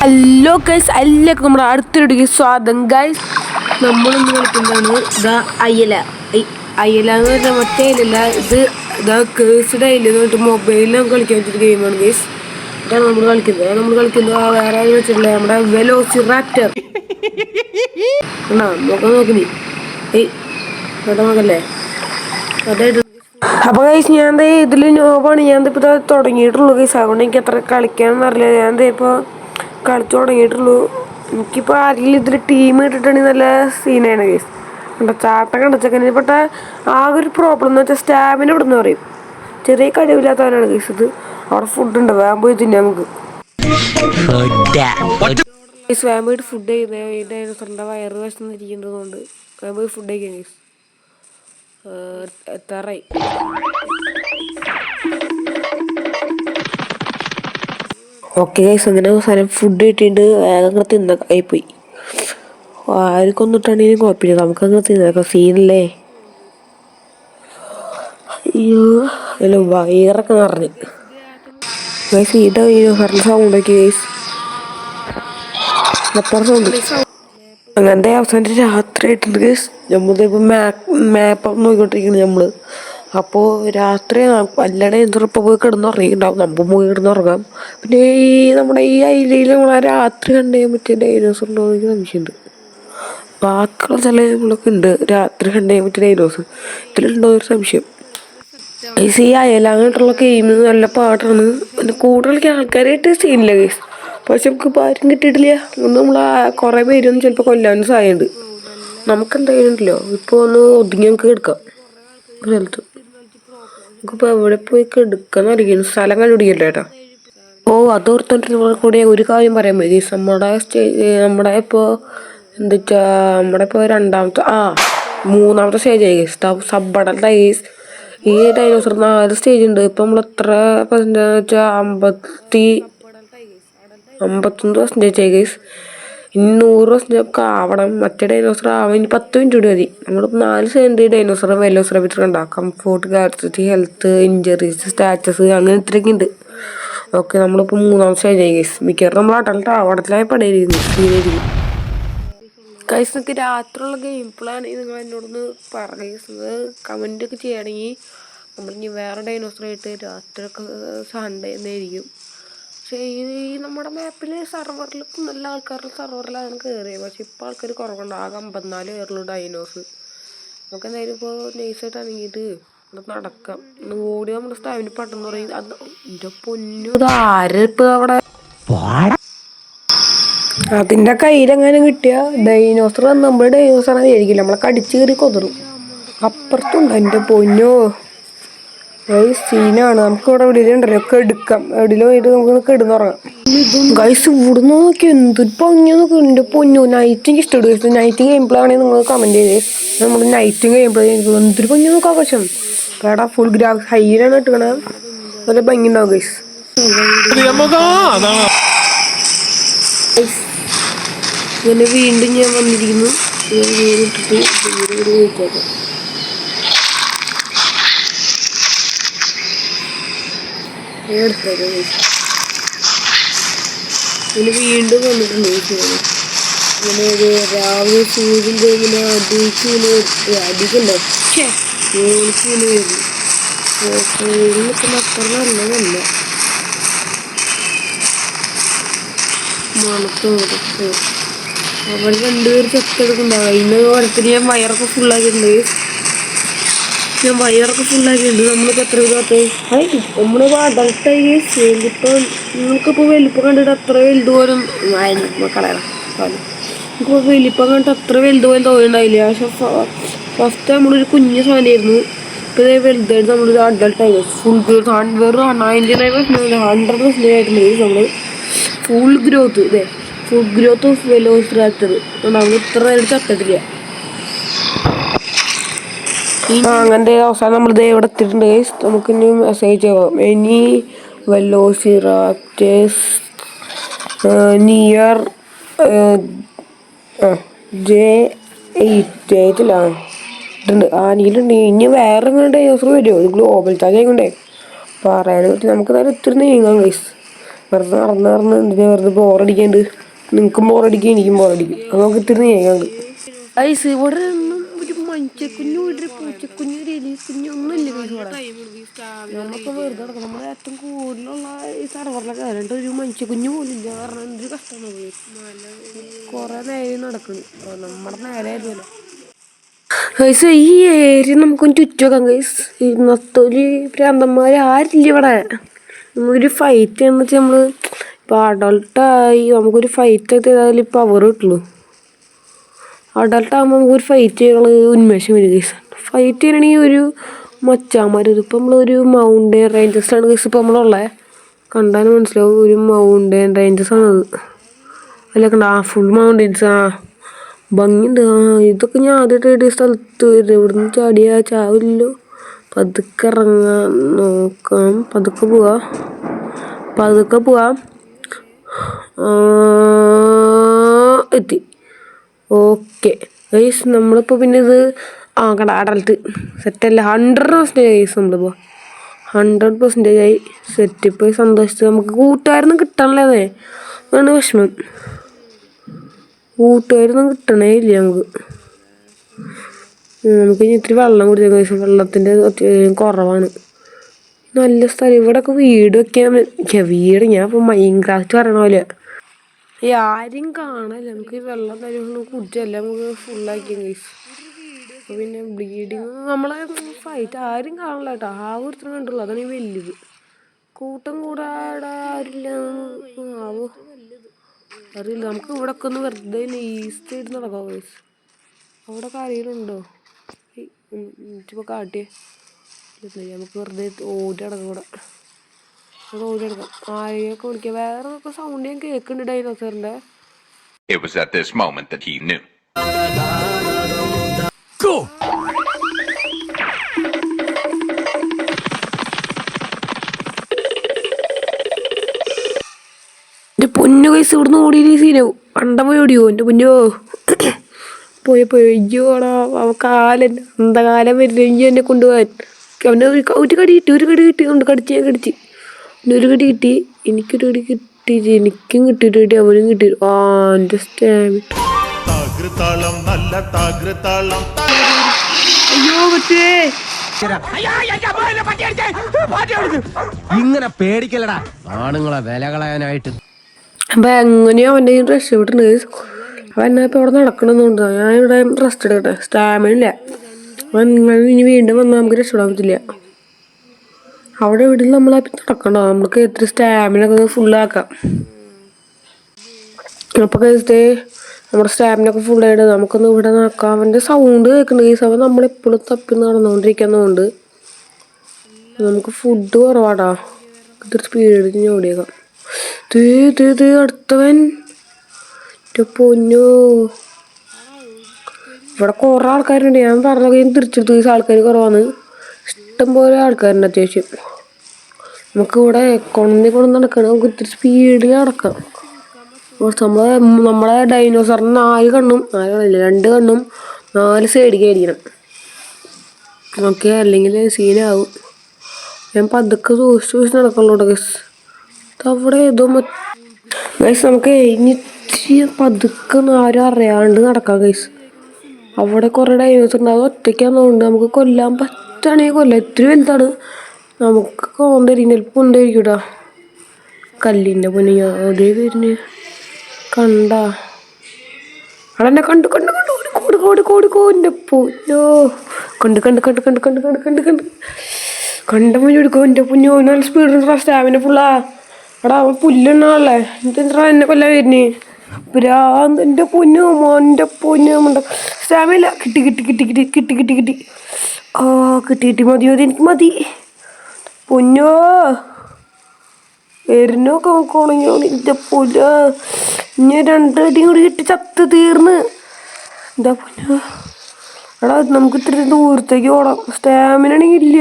Hello guys, എല്ലാവർക്കും നമ്മുടെ അടുത്തൊരു സ്വാഗതം. ഗൈസ്, നമ്മളിന്ന് കളിക്കുന്നതാണ് ഇതാ അയല. അയല എന്ന് പറഞ്ഞാൽ മറ്റേ അയലല്ല, ഇതാ കേഴ്സ്ഡ് അയല എന്ന് പറഞ്ഞിട്ട് മൊബൈലിൽ നമുക്ക് കളിക്കാൻ പറ്റിയ ഗെയിമാണ് ഗൈസ്. ഇതാണ് നമ്മൾ കളിക്കുന്നത്. വേറെ ആരും വെച്ചിട്ടില്ല, നമ്മുടെ വെലോസിറാപ്റ്റർ. നോക്ക് നീ നോക്കല്ലേ അതായിട്ട്. അപ്പോൾ ഗൈസ്, ഞാൻ ഇതിൽ നോവാണ്. ഞാൻ ഇപ്പോൾ തുടങ്ങിയിട്ടുള്ളൂ ഗൈസ്. അതുകൊണ്ട് എനിക്ക് അത്ര കളിക്കാനൊന്നും അറിയില്ല. ഞാൻ ഇപ്പോൾ കളിച്ചു തുടങ്ങിയിട്ടുള്ളൂ. എനിക്കിപ്പോൾ ആരെങ്കിലും ഇതിൽ ടീം ഇട്ടിട്ടുണ്ടെങ്കിൽ നല്ല സീനാണ് ഗൈസ്. ചാട്ടം കണ്ടച്ചൊക്കെ പെട്ട ആകെ ഒരു പ്രോബ്ലം എന്ന് വെച്ചാൽ സ്റ്റാമിന ഇവിടുന്ന് പറയും. ചെറിയ കഴിവില്ലാത്തവനാണ് ഗൈസ്. ഇത് അവിടെ ഫുഡുണ്ട്, വേഗം പോയി തിന്നാം നമുക്ക്. വേഗം പോയിട്ട് ഫുഡ് ചെയ്യുന്നത് ഈ ഡൈനോസറിൻ്റെ വയറ് വിശന്നിരിക്കുന്നതുകൊണ്ട് വേഗം പോയി ഫുഡ് കഴിക്കാം ഗൈസ്. എത്താറായി. ഓക്കെ ഗൈസ്, അങ്ങനെ അവസാനം ഫുഡ് കിട്ടിയിട്ട് വേഗം അങ്ങനെ തിന്നക്കായിപ്പോയി. ആർക്കൊന്നിട്ടാണെങ്കിലും കുഴപ്പമില്ല, നമുക്കങ്ങനെ തിന്നേക്കാം. സീനല്ലേ? അയ്യോ, അല്ല വയറൊക്കെ നിറഞ്ഞ് ഗൈസ്. പറഞ്ഞ സൗണ്ടൊക്കെ ഗൈസ്, അത്ര സൗണ്ട്. അങ്ങനത്തെ അവസാനം രാത്രി ആയിട്ടുണ്ട് ഗൈസ്. നമ്മളിപ്പോൾ മാപ്പ് നോക്കിക്കൊണ്ടിരിക്കുന്നത് നമ്മൾ. അപ്പോൾ രാത്രി അല്ലടെ എന്തൊപ്പം പോയി കിടന്നുറങ്ങിയിട്ടുണ്ടാവും. നമുക്ക് പോയി കിടന്നുറങ്ങാം. പിന്നെ നമ്മുടെ ഈ ഐലയിൽ നമ്മളെ രാത്രി കണ്ടുകഴിയാൻ പറ്റിയ ഡൈനോസർ ഉണ്ടോ എന്ന് എനിക്ക് സംശയമുണ്ട്. ബാക്കിയുള്ള സ്ഥലങ്ങളൊക്കെ ഉണ്ട് രാത്രി കണ്ടുകഴിയാൻ പറ്റിയ ഡൈനോസർ. ഇതിലുണ്ടോ ഒരു സംശയം. ഈ അയലാങ്ങായിട്ടുള്ള ഗെയിം നല്ല പാട്ടാണ്. പിന്നെ കൂടുതൽ ആൾക്കാരായിട്ട് സീനില്ല ഗൈസ്. പക്ഷെ നമുക്ക് ഇപ്പോൾ ആരും കിട്ടിയിട്ടില്ല. നമ്മൾ കുറേ പേരൊന്നും ചിലപ്പോൾ കൊല്ലാനും സാധ്യതയുണ്ട്. നമുക്കെന്തായാലും ഉണ്ടല്ലോ ഇപ്പോൾ ഒന്ന് ഒതുങ്ങി നമുക്ക് എടുക്കാം സ്ഥലത്ത്. നമുക്കിപ്പോൾ എവിടെ പോയി എടുക്കാന്ന് അറിയിക്കുന്നു. സ്ഥലം കണ്ടുപിടിക്കല്ലോ ചേട്ടാ. അതോർത്തോണ്ടിരുന്ന കൂടെ ഒരു കാര്യം പറയാൻ മതി. നമ്മുടെ ഇപ്പോൾ എന്താ നമ്മുടെ ഇപ്പോൾ മൂന്നാമത്തെ സ്റ്റേജ് ആയി ഗൈസ്. സബ്ബടൽ ഗൈസ്. ഈ ഡൈനോസർ 4 സ്റ്റേജ് ഉണ്ട്. ഇപ്പം നമ്മൾ എത്ര പെർസെൻറ്റേജ് വെച്ചാൽ 51% ആയി ഗൈസ്. ഇനി 100% ആവണം. മറ്റേ ഡൈനോസർ ആവാൻ ഇനി 10 മിനിറ്റ് കൂടി മതി. നമ്മളിപ്പോൾ 4 സെക്കൻഡ് ഡൈനോസർ വെലോസിറാപ്റ്റർ ഉണ്ടാകും. കംഫോർട്ട്, കാപ്പാസിറ്റി, ഹെൽത്ത്, ഇഞ്ചറീസ്, സ്റ്റാറ്റസ്, അങ്ങനെ ഇത്രയൊക്കെ ഉണ്ട്. ഓക്കെ, നമ്മളിപ്പോൾ 3ാമത്തെ സ്റ്റേജ് ആയി ഗൈസ്. മിക്കവാറും നമ്മൾ അടലത്തായ പടയിരിക്കും ഗൈസ്. നിങ്ങൾക്ക് രാത്രിയുള്ള ഗെയിം പ്ലാണെങ്കിൽ നിങ്ങൾ എന്നോടൊന്ന് പറയുന്നത് കമൻ്റൊക്കെ ചെയ്യുകയാണെങ്കിൽ നമ്മളിനി വേറെ ഡൈനോസറായിട്ട് രാത്രിയൊക്കെ സൺഡേ എന്നായിരിക്കും. പക്ഷേ ഈ നമ്മുടെ മാപ്പിൽ സെർവറിൽ നല്ല ആൾക്കാരുടെ സെർവറിലാണ് കയറിയത്. പക്ഷെ ഇപ്പോൾ ആൾക്കാർ കുറവുണ്ട്. ആകെ 54 പേരുള്ളൂ ഡൈനോസ്. നമുക്ക് എന്തായാലും ഇപ്പോൾ നൈസായിട്ട് ഇറങ്ങിയിട്ട് നടക്കാം. ഓടി നമ്മുടെ സ്ഥാപനം പെട്ടെന്ന് പറയും. അത് എൻ്റെ പൊന്നു, ആരിപ്പോൾ അവിടെ അതിൻ്റെ കയ്യിലെങ്ങാനും കിട്ടിയ ഡൈനോസർ നമ്മുടെ ഡൈനോസറാണ് ആയിരിക്കില്ല. നമ്മളെ കടിച്ചു കയറി കൊതറും. അപ്പുറത്തുണ്ട് എൻ്റെ പൊന്നോ. സീനാണ്. നമുക്ക് ഇവിടെ എവിടെയുണ്ടല്ലോ ഒക്കെ എടുക്കാം. എവിടെയും പോയിട്ട് നമുക്ക് കിടന്നുറങ്ങാം ഗൈസ്. ഇവിടുന്ന് നോക്കി എന്തൊരു പൊന്നു നോക്കി. എൻ്റെ പൊന്നു, നൈറ്റ് എനിക്ക് ഇഷ്ടപ്പെട്ടു. നൈറ്റ് ഗെയിം പ്ലേ ആണെങ്കിൽ നിങ്ങൾ കമൻറ്റ് ചെയ്തേ. നമ്മൾ നൈറ്റ് ഗെയിം പ്ലേ എന്തൊരു പൊന്നു നോക്കാം. ആവശ്യം പേടാ ഫുൾ ഗ്രാഫിക്സ് ഹൈയിലാണ് ഇട്ടുകണ. നല്ല ഭംഗി ഉണ്ടാവും ഗൈസ്. ഇങ്ങനെ വീണ്ടും ഞാൻ വന്നിരിക്കുന്നു. ഇട്ടിട്ട് കഴിച്ചേക്കാം. പിന്നെ വീണ്ടും വന്നിട്ടുണ്ട്. ഇങ്ങനെ ഒരു രാവിലെ സൂര്യൻ്റെ ഇങ്ങനെ അടിക്കണ്ടോ ഓളിച്ചിങ്ങനെ വരുന്നു. നിൽക്കുന്ന അത്ര നല്ലതല്ല. മണത്തോടെ അവർ 2 പേര് ചെത്തെടുക്കുന്നുണ്ടാവും. അതിന് ഓരത്തിന് ഞാൻ വയറൊക്കെ ഫുള്ളാക്കിയിട്ടുണ്ട്. നമ്മളിപ്പോൾ എത്ര വിധത്തെ നമ്മളിപ്പോൾ അഡൾട്ടായി ഇപ്പോൾ നിങ്ങൾക്കിപ്പോൾ വലിപ്പം കണ്ടിട്ട് അത്ര വലുത് പോലും കളയണം. നമുക്കിപ്പോൾ വലിപ്പം കണ്ടിട്ട് അത്ര വലുത് പോലും തോന്നുന്നുണ്ടായില്ല. പക്ഷെ ഫസ്റ്റ് നമ്മളൊരു കുഞ്ഞു സാധനമായിരുന്നു. ഇപ്പോൾ ഇതേ വലുതായിട്ട് നമ്മളൊരു അഡൾട്ടായി. ഫുൾ ഗ്രോത്ത് വെറും 100% ആയിട്ടുണ്ട്. നമ്മൾ ഫുൾ ഗ്രോത്ത് ഓഫ് വെലോസിറാപ്റ്റർ. നമ്മൾ ഇത്ര നേരം ചത്തിട്ടില്ല. അങ്ങനത്തെ അവസാനം നമ്മളിത് എവിടെ എത്തിയിട്ടുണ്ട് ഗൈസ്. നമുക്ക് ഇനി മെസ്സേജ് ആവാം. ഇനി വെലോസിറാപ്റ്റേഴ്സ് നിയർ J8 ഇട്ടുണ്ട്. നീലുണ്ട്. ഇനി വേറെ ഡൈനോസർ വരുമോ? ഗ്ലോബൽ ചാർജ് ആയിക്കൊണ്ടേ പറയാനും പറ്റി. നമുക്ക് നേരെ ഒത്തിരി നീങ്ങാം ഗൈസ്. വെറുതെ നടന്ന് എന്തിനാ വെറുതെ ബോറടിക്കാണ്ട്. നിങ്ങൾക്കും ബോറടിക്കും എനിക്കും ബോറടിക്കും. അത് നമുക്ക് ഇത്തിരി നീങ്ങാണ്ട്. ഐസ് ഇവിടെ ഒന്നും ഒരു മനുഷ്യക്കുഞ്ഞു ഒരു പൂച്ചക്കുഞ്ഞു ഒരു എലിക്കുഞ്ഞു ഒന്നുമില്ല. നമ്മളിപ്പോൾ വെറുതെ നടക്കണം. നമ്മുടെ ഏറ്റവും കൂടുതലുള്ള ഈ സർവറിലൊക്കെ കയറിയിട്ട് ഒരു മനുഷ്യക്കുഞ്ഞു പോലും ഇല്ല. കാരണം എന്തൊരു കഷ്ടമാണ്. കുറേ നേരം നടക്കണം. നമ്മുടെ നേരെ ആയിരുന്നല്ലോ ഗൈസ്. ഈ ഏരിയ നമുക്കൊന്ന് ചുറ്റി വെക്കാം ഗൈസ്. ഈ നത്തോലി ഭ്രാന്തന്മാർ ആരില്ല ഇവിടെ. നമ്മളൊരു ഫൈറ്റ് എന്ന് വെച്ചാൽ നമ്മൾ ഇപ്പോൾ അഡൾട്ടായി നമുക്കൊരു ഫൈറ്റ് ഒക്കെ ചെയ്താൽ പവർ കിട്ടുള്ളൂ. അഡൾട്ടാകുമ്പോൾ നമുക്കൊരു ഫൈറ്റ് ചെയ്യാനുള്ള ഉന്മേഷം വരും ഗൈസ്. ഫൈറ്റ് ചെയ്യണമെങ്കിൽ ഒരു മച്ചാന്മാർ ഇപ്പം നമ്മളൊരു മൗണ്ടൻ റേഞ്ചസാണ് ഗൈസ് ഇപ്പോൾ നമ്മളുള്ളത്. കണ്ടാൽ മനസ്സിലാവും ഒരു മൗണ്ടൻ റേഞ്ചസ് ആണത്. അല്ല കണ്ട ഫുൾ മൗണ്ടൻസ്. ഭംഗിയുണ്ട്. ഇതൊക്കെ ഞാൻ ആദ്യമായിട്ട് സ്ഥലത്ത് വരും. ഇവിടുന്ന് ചാടിയാ ചാവില്ലല്ലോ. പതുക്കെ ഇറങ്ങാൻ നോക്കാം. പതുക്കെ പോവാം. എത്തി. Okay guys. നമ്മളിപ്പോൾ പിന്നെ ഇത് കണ്ട അഡൽട്ട് സെറ്റല്ല. 100% ഗൈസ്. നമ്മളിപ്പോൾ 100% ആയി സെറ്റ്. ഇപ്പോൾ സന്തോഷിച്ച് നമുക്ക് കൂട്ടുകാരൊന്നും കിട്ടണല്ലേ. അതാണ് വിഷമം. കൂട്ടുകാരൊന്നും കിട്ടണേ ഇല്ല നമുക്ക്. ഇനി ഇത്തിരി വെള്ളം കുടിച്ച ഗൈസ്. വെള്ളത്തിൻ്റെ അത്യാവശ്യം കുറവാണ്. നല്ല സ്ഥലം. ഇവിടെയൊക്കെ വീട് വെക്കാൻ വീട്. ഞാൻ ഇപ്പോൾ മൈൻക്രാഫ്റ്റ് പറയണ പോലെ ആരും കാണാനില്ല. നമുക്ക് ഈ വെള്ളം തരുമ്പോൾ കുടിച്ചെല്ലാം നമുക്ക് ഫുള്ളാക്കിയും ഗൈസ്. അപ്പോൾ പിന്നെ ബ്ലീഡിങ് നമ്മളെ ഫൈറ്റ് ആരും കാണില്ല കേട്ടോ. ആ ഒരുത്തരം കണ്ടുള്ളൂ. അതാണ് ഈ വലുത്. കൂട്ടം കൂടാതെ ആരില്ല. അറിയില്ല. നമുക്ക് ഇവിടെ ഒക്കെ ഒന്ന് വെറുതെ ഈസ്റ്റ് ആയിട്ട് നടക്കാം ഗൈസ്. അവിടെ കാര്യങ്ങളുണ്ടോ ഇപ്പോൾ കാട്ടിയേ. നമുക്ക് വെറുതെ ഓടി നടക്കാം. ഇവിടെ ഓടി നടക്കാം. ആരെയൊക്കെ വിളിക്കാം. വേറെ ഒക്കെ സൗണ്ട് ഞാൻ കേൾക്കുന്നുണ്ട് ഡൈനോസറിൻ്റെ. It was at this moment that he knew. Go! എൻ്റെ പൊന്നു ഗൈസ്. ഇവിടുന്ന് ഓടിയ സീനാവും. പണ്ട പോയി ഓടിയോ എൻ്റെ പൊന്നോ. പോയി അയ്യോടാ. കാലൻ അന്തകാലം വരുന്നെങ്കിൽ എന്നെ കൊണ്ടുപോകാൻ. അവനെ ഒരു കടി കിട്ടി കൊണ്ട് കടിച്ച് ഞാൻ കടിച്ച്. പിന്നെ ഒരു കടി കിട്ടി. എനിക്കൊരു കടി കിട്ടി. എനിക്കും കിട്ടിയിട്ട് അവനും കിട്ടി. എൻ്റെ സ്റ്റാമിന. അയ്യോ പറ്റേ. ഇങ്ങനെ പേടിക്കലടാ ആണുങ്ങളെ വില കളയാനായിട്ട്. അപ്പം എങ്ങനെയോ അവൻ്റെ രക്ഷപ്പെട്ടിട്ടുണ്ട്. അവൻ എന്നാ ഇപ്പം ഇവിടെ നടക്കണമെന്നുണ്ട്. ഞാൻ ഇവിടെ റെസ്റ്റ് എടുക്കട്ടെ. സ്റ്റാമിന ഇല്ല. അവൻ ഇനി വീണ്ടും വന്നാൽ നമുക്ക് രക്ഷപ്പെടാൻ പറ്റില്ല. അവിടെ ഇവിടെ നമ്മൾ നടക്കണ്ടോ. നമുക്ക് എത്ര സ്റ്റാമിന ഒക്കെ ഫുള്ളാക്കാം. അപ്പോൾ കഴിച്ചിട്ട് നമ്മുടെ സ്റ്റാമിന ഒക്കെ ഫുള്ളായിട്ട് നമുക്കൊന്ന് ഇവിടെ നോക്കാം. അവൻ്റെ സൗണ്ട് കേൾക്കുന്നുണ്ട് ഗൈസ്. അവൻ നമ്മളെപ്പോഴും തപ്പി നടന്നുകൊണ്ടിരിക്കുന്നതുകൊണ്ട് നമുക്ക് ഫുഡ് കുറവാടാ. ഇത്തിരി സ്പീഡ് ഓടിയേക്കാം. അടുത്തവൻ പൊന്നോ. ഇവിടെ കുറേ ആൾക്കാരുണ്ട്. ഞാൻ പറഞ്ഞ തിരിച്ചെടുത്ത് ഗൈസ്. ആൾക്കാർ കുറവാണ്. ഇഷ്ടംപോലെ ആൾക്കാരുണ്ട് അത്യാവശ്യം. നമുക്ക് ഇവിടെ കൊണ്ടു നടക്കണം. നമുക്ക് ഇത്തിരി സ്പീഡിൽ നടക്കാം. നമ്മളെ ഡൈനോസറിന് 4 കണ്ണും 2 കണ്ണും 4 സൈഡിലേക്ക് ആയിരിക്കണം. ഓക്കെ. അല്ലെങ്കിൽ സീനാവും. ഞാൻ പതുക്കെ സൂക്ഷിച്ച് നടക്കുള്ളൂ ഗൈസ്. അവിടെ ഏതോ ഗൈസ്. നമുക്ക് ഇനി പതുക്കെ ആരും അറിയാണ്ട് നടക്കാം ഗൈസ്. അവിടെ കുറേ ഡൈനോസർ ഉണ്ട്. അത് ഒറ്റയ്ക്കാന്നുകൊണ്ട് നമുക്ക് കൊല്ലാൻ പറ്റുകയാണെങ്കിൽ കൊല്ലാം. ഇത്തിരി വലുതാണ്. നമുക്ക് കൊണ്ടിരിക്കും. ചിലപ്പോൾ ഉണ്ടായിരിക്കും കേട്ടോ. കല്ലിൻ്റെ പൊന്നി അതേ വരുന്നു. കണ്ടാ അതെന്നെ കണ്ടു എൻ്റെ പൊന്നോ. കണ്ട മുന്നേ എടുക്കും എൻ്റെ പൊന്നോ. നല്ല സ്പീഡ്. സ്റ്റാമിന ഫുള്ളാ. എടാ അവൻ പുല്ലെണ്ണാണല്ലേ. എന്തെന്താ എന്നെ കൊല്ലാൻ വരുന്നേ. ഭ്രാന്ത്. എൻ്റെ പൊന്നോ. എൻ്റെ പൊന്നോ. സ്റ്റാമിന കിട്ടി. കിട്ടി മതി. എനിക്ക് മതി പൊന്നോ. എരിനൊക്കെ നോക്കുകയാണെങ്കിൽ എൻ്റെ പൊന്ന. ഇനി 2 അടിയും കൂടി കിട്ടി ചത്ത് തീർന്ന്. എന്താ പൊന്നോ. എടാ നമുക്ക് ഇത്തിരി ദൂരത്തേക്ക് ഓടാം. സ്റ്റാമിന ആണെങ്കിൽ ഇല്ല.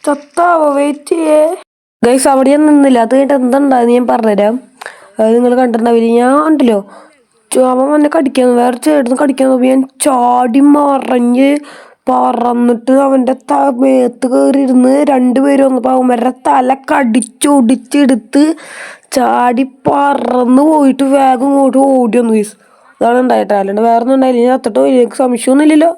ചത്താവോ. വെയിറ്റ് ചെയ്യേ ഗൈസ്. അവിടെ ഞാൻ നിന്നില്ല. അത് കഴിഞ്ഞിട്ട് എന്തുണ്ടായെന്ന് ഞാൻ പറഞ്ഞുതരാം. അത് നിങ്ങൾ കണ്ടിട്ടുണ്ടാവില്ല. ഞാൻ ഉണ്ടല്ലോ അവൻ എന്നെ കടിക്കാൻ വേറെ ചേട്ടന് കടിക്കാൻ നോക്കി. ഞാൻ ചാടി മറിഞ്ഞ് പറന്നിട്ട് അവൻ്റെ മേത്ത് കയറിയിരുന്ന് രണ്ടുപേരും വന്നപ്പോൾ അവന്മാരുടെ തല കടിച്ചൊടിച്ചെടുത്ത് ചാടി പറന്ന് പോയിട്ട് വേഗം ഇങ്ങോട്ട് ഓടി വന്നു ഗൈസ്. അതാണ് ഉണ്ടായിട്ട്. അല്ലാണ്ട് വേറെ ഒന്നും ഉണ്ടായില്ല. ഇനി അത്തിട്ട് എനിക്ക് സംശയമൊന്നുമില്ലല്ലോ.